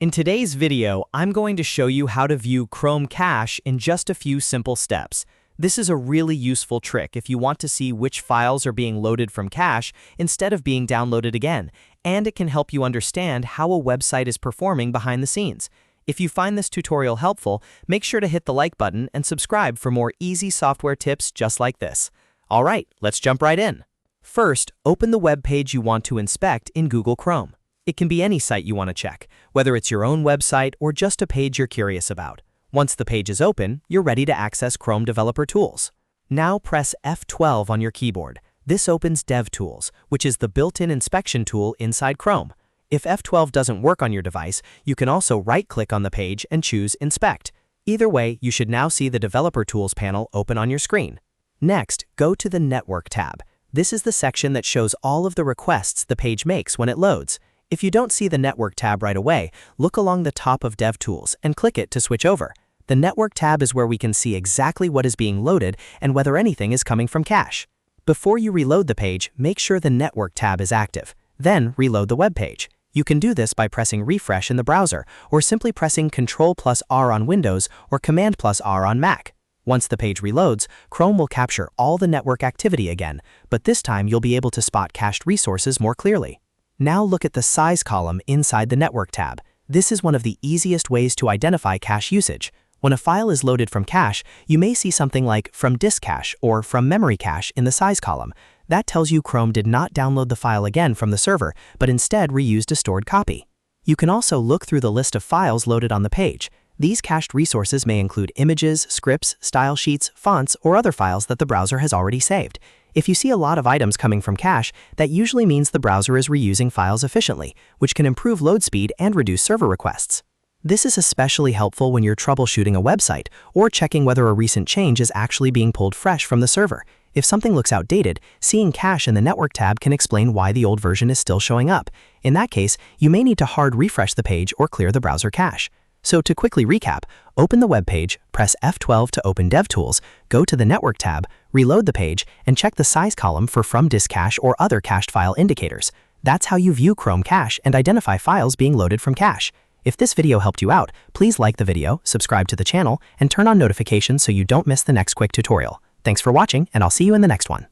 In today's video, I'm going to show you how to view Chrome cache in just a few simple steps. This is a really useful trick if you want to see which files are being loaded from cache instead of being downloaded again, and it can help you understand how a website is performing behind the scenes. If you find this tutorial helpful, make sure to hit the like button and subscribe for more easy software tips just like this. All right, let's jump right in. First, open the web page you want to inspect in Google Chrome. It can be any site you want to check, whether it's your own website or just a page you're curious about. Once the page is open, you're ready to access Chrome Developer Tools. Now press F12 on your keyboard. This opens DevTools, which is the built-in inspection tool inside Chrome. If F12 doesn't work on your device, you can also right-click on the page and choose Inspect. Either way, you should now see the Developer Tools panel open on your screen. Next, go to the Network tab. This is the section that shows all of the requests the page makes when it loads. If you don't see the Network tab right away, look along the top of DevTools and click it to switch over. The Network tab is where we can see exactly what is being loaded and whether anything is coming from cache. Before you reload the page, make sure the Network tab is active. Then reload the web page. You can do this by pressing refresh in the browser or simply pressing Ctrl+R on Windows or Command+R on Mac. Once the page reloads, Chrome will capture all the network activity again, but this time you'll be able to spot cached resources more clearly. Now look at the size column inside the Network tab. This is one of the easiest ways to identify cache usage. When a file is loaded from cache, you may see something like from disk cache or from memory cache in the size column. That tells you Chrome did not download the file again from the server, but instead reused a stored copy. You can also look through the list of files loaded on the page. These cached resources may include images, scripts, style sheets, fonts, or other files that the browser has already saved. If you see a lot of items coming from cache, that usually means the browser is reusing files efficiently, which can improve load speed and reduce server requests. This is especially helpful when you're troubleshooting a website or checking whether a recent change is actually being pulled fresh from the server. If something looks outdated, seeing cache in the Network tab can explain why the old version is still showing up. In that case, you may need to hard refresh the page or clear the browser cache. So to quickly recap, open the web page, press F12 to open DevTools, go to the Network tab, reload the page, and check the size column for from disk cache or other cached file indicators. That's how you view Chrome cache and identify files being loaded from cache. If this video helped you out, please like the video, subscribe to the channel, and turn on notifications so you don't miss the next quick tutorial. Thanks for watching, and I'll see you in the next one.